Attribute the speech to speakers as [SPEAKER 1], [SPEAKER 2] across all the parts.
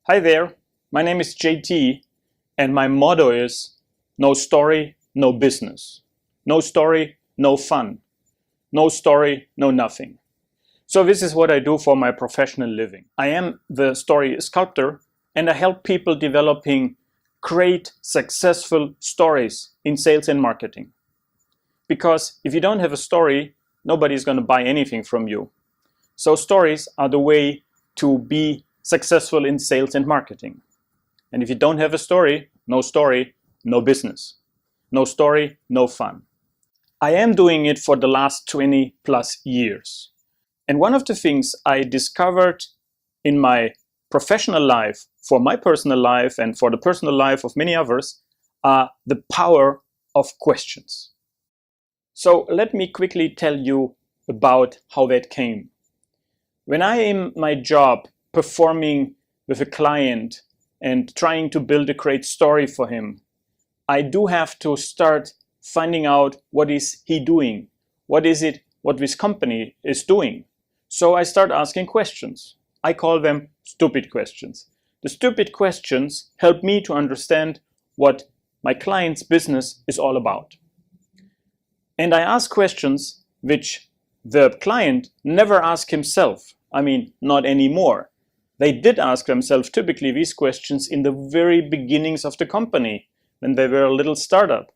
[SPEAKER 1] Hi there, my name is JT and my motto is no story, no business. No story, no fun. No story, no nothing. So this is what I do for my professional living. I am the story sculptor and I help people developing great, successful stories in sales and marketing. Because if you don't have a story, nobody's going to buy anything from you. So stories are the way to be successful in sales and marketing. And if you don't have a story, no business. No story, no fun. I am doing it for the last 20 plus years. And one of the things I discovered in my professional life, for my personal life and for the personal life of many others, are the power of questions. So let me quickly tell you about how that came. When I am in my job performing with a client and trying to build a great story for him, I do have to start finding out what is he doing, what is it what this company is doing. So I start asking questions. I call them stupid questions. The stupid questions help me to understand what my client's business is all about. And I ask questions which the client never asked himself. I mean, not anymore. They did ask themselves typically these questions in the very beginnings of the company when they were a little startup.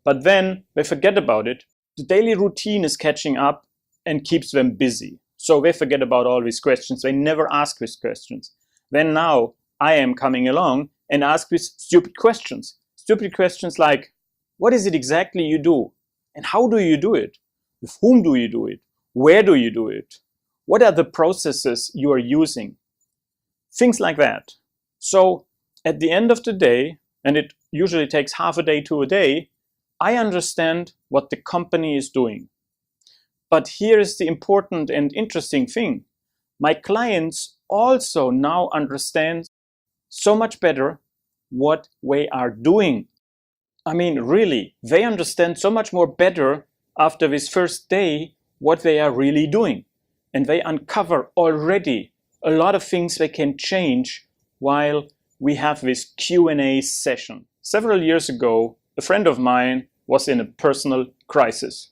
[SPEAKER 1] But then they forget about it. The daily routine is catching up and keeps them busy. So they forget about all these questions. They never ask these questions. Then now I am coming along and ask these stupid questions. Stupid questions like, what is it exactly you do? And how do you do it? With whom do you do it? Where do you do it? What are the processes you are using? Things like that. So at the end of the day, and it usually takes half a day to a day, I understand what the company is doing. But here is the important and interesting thing. My clients also now understand so much better what they are doing. I mean, really, they understand so much more better after this first day what they are really doing. And they uncover already a lot of things they can change while we have this Q&A session. Several years ago, a friend of mine was in a personal crisis.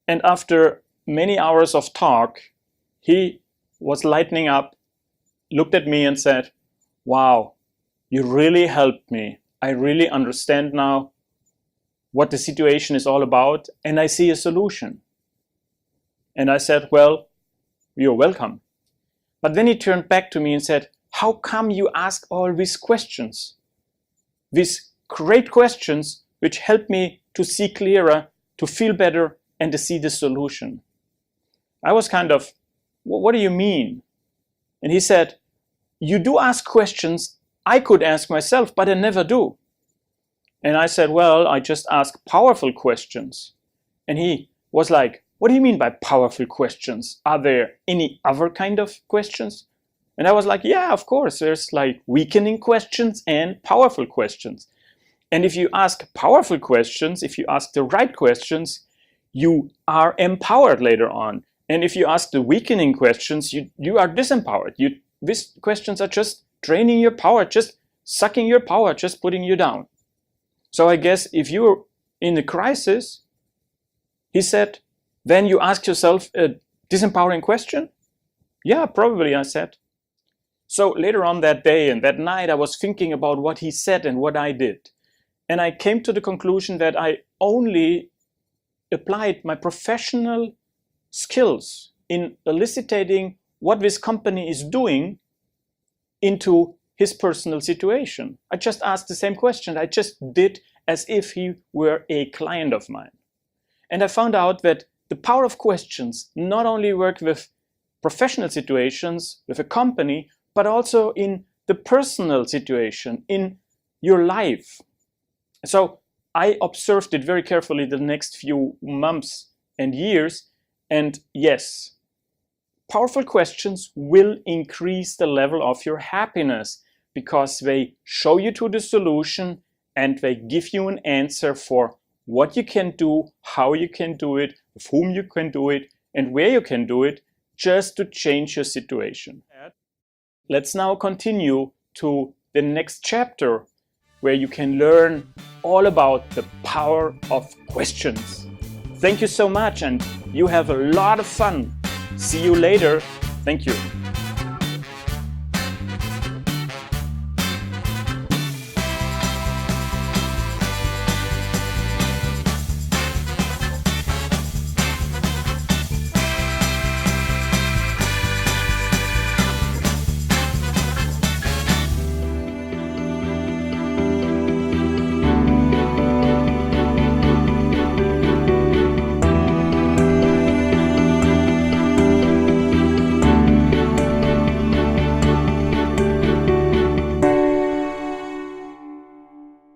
[SPEAKER 1] And after many hours of talk, he was lightening up, looked at me and said, wow, you really helped me. I really understand now what the situation is all about and I see a solution. And I said, well, you're welcome. But then he turned back to me and said, how come you ask all these questions? These great questions which help me to see clearer, to feel better, and to see the solution. I was kind of, well, what do you mean? And he said, you do ask questions I could ask myself, but I never do. And I said, well, I just ask powerful questions. And he was like, what do you mean by powerful questions? Are there any other kind of questions? And I was like, yeah, of course. There's like weakening questions and powerful questions. And if you ask powerful questions, if you ask the right questions, you are empowered later on. And if you ask the weakening questions, you are disempowered. These questions are just draining your power, just sucking your power, just putting you down. So I guess if you're in a crisis, he said, then you ask yourself a disempowering question? Yeah, probably, I said. So later on that day and that night, I was thinking about what he said and what I did. And I came to the conclusion that I only applied my professional skills in eliciting what this company is doing into his personal situation. I just asked the same question. I just did as if he were a client of mine. And I found out that the power of questions not only work with professional situations, with a company, but also in the personal situation, in your life. So I observed it very carefully the next few months and years. And yes, powerful questions will increase the level of your happiness because they show you to the solution and they give you an answer for what you can do, how you can do it, with whom you can do it, and where you can do it, just to change your situation. Let's now continue to the next chapter, where you can learn all about the power of questions. Thank you so much, and you have a lot of fun. See you later. Thank you.